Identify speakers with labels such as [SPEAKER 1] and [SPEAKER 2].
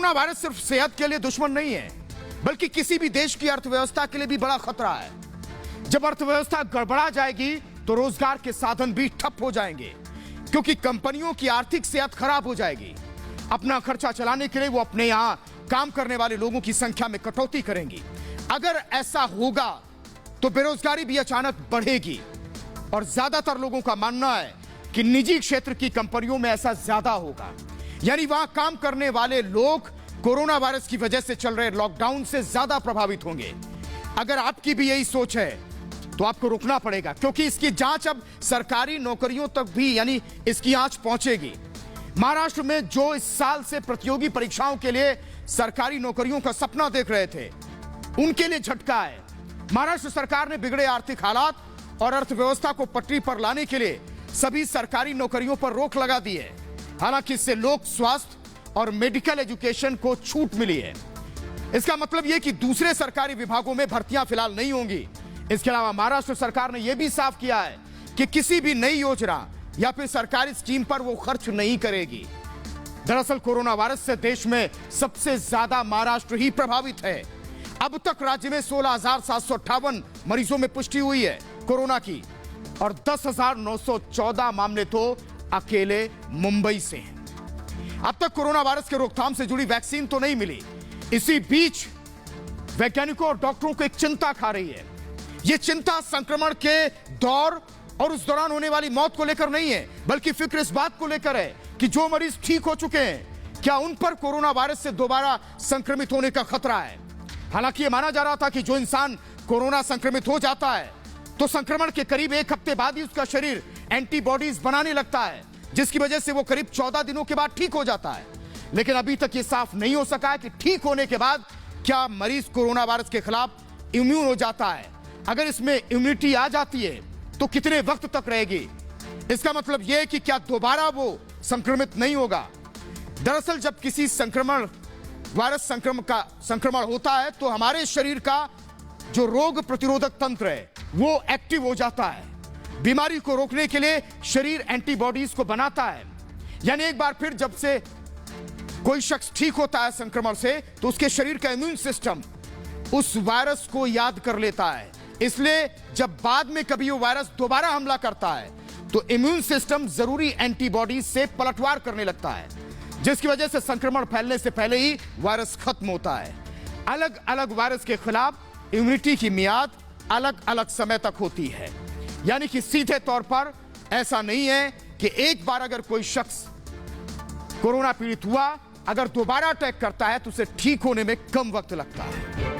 [SPEAKER 1] Corona virus सिर्फ सेहत के लिए दुश्मन नहीं है, बल्कि किसी भी देश की अर्थव्यवस्था के लिए भी बड़ा खतरा है। जब अर्थव्यवस्था गड़बड़ा जाएगी तो रोजगार के साधन भी ठप हो जाएंगे, क्योंकि कंपनियों की आर्थिक सेहत खराब हो जाएगी। अपना खर्चा चलाने के लिए वो अपने यहां काम करने वाले लोगों की संख्या में कटौती करेंगी। अगर ऐसा होगा तो बेरोजगारी भी अचानक बढ़ेगी, और ज्यादातर लोगों का मानना है कि निजी क्षेत्र की कंपनियों में ऐसा ज्यादा होगा। यानी वहां काम करने वाले लोग कोरोना वायरस की वजह से चल रहे लॉकडाउन से ज्यादा प्रभावित होंगे। अगर आपकी भी यही सोच है तो आपको रुकना पड़ेगा, क्योंकि इसकी जांच अब सरकारी नौकरियों तक भी यानी इसकी आंच पहुंचेगी। महाराष्ट्र में जो इस साल से प्रतियोगी परीक्षाओं के लिए सरकारी नौकरियों का सपना देख रहे थे, उनके लिए झटका है। महाराष्ट्र सरकार ने बिगड़े आर्थिक हालात और अर्थव्यवस्था को पटरी पर लाने के लिए सभी सरकारी नौकरियों पर रोक लगा दी है। हालांकि इससे लोक स्वास्थ्य और मेडिकल एजुकेशन को छूट मिली है। इसका मतलब यह कि दूसरे सरकारी विभागों में भर्तियां फिलहाल नहीं होंगी। इसके अलावा महाराष्ट्र सरकार ने यह भी साफ किया है कि किसी भी नई योजना या फिर सरकारी स्कीम पर वो खर्च नहीं करेगी। दरअसल कोरोना वायरस से देश में सबसे ज्यादा महाराष्ट्र ही प्रभावित है। अब तक राज्य में 16,758 मरीजों में पुष्टि हुई है कोरोना की, और 10,914 मामले तो अकेले मुंबई से हैं। अब तक कोरोना वायरस के रोकथाम से जुड़ी वैक्सीन तो नहीं मिली। इसी बीच वैज्ञानिकों और डॉक्टरों को एक चिंता खा रही है। यह चिंता संक्रमण के दौर और उस दौरान होने वाली मौत को लेकर नहीं है, बल्कि फिक्र इस बात को लेकर है कि जो मरीज ठीक हो चुके हैं, क्या उन पर कोरोना वायरस से दोबारा संक्रमित होने का खतरा है। हालांकि यह माना जा रहा था कि जो इंसान कोरोना संक्रमित हो जाता है तो संक्रमण के करीब 1 हफ्ते बाद ही उसका शरीर एंटीबॉडीज बनाने लगता है, जिसकी वजह से वो करीब 14 दिनों के बाद ठीक हो जाता है। लेकिन अभी तक ये साफ नहीं हो सका है कि ठीक होने के बाद क्या मरीज कोरोना वायरस के खिलाफ इम्यून हो जाता है। अगर इसमें इम्यूनिटी आ जाती है तो कितने वक्त तक रहेगी। इसका मतलब यह है कि क्या दोबारा वो संक्रमित नहीं होगा। दरअसल जब किसी वायरस संक्रमण होता है तो हमारे शरीर का जो रोग प्रतिरोधक तंत्र है वो एक्टिव हो जाता है। बीमारी को रोकने के लिए शरीर एंटीबॉडीज को बनाता है। यानी एक बार फिर जब से कोई शख्स ठीक होता है संक्रमण से, तो उसके शरीर का इम्यून सिस्टम उस वायरस को याद कर लेता है। इसलिए जब बाद में कभी वो वायरस दोबारा हमला करता है तो इम्यून सिस्टम जरूरी एंटीबॉडीज से पलटवार करने लगता है, जिसकी वजह से संक्रमण फैलने से पहले ही वायरस खत्म होता है। अलग अलग वायरस के खिलाफ इम्यूनिटी की मियाद अलग अलग समय तक होती है। यानी कि सीधे तौर पर ऐसा नहीं है कि एक बार अगर कोई शख्स कोरोना पीड़ित हुआ, अगर दोबारा अटैक करता है तो उसे ठीक होने में कम वक्त लगता है।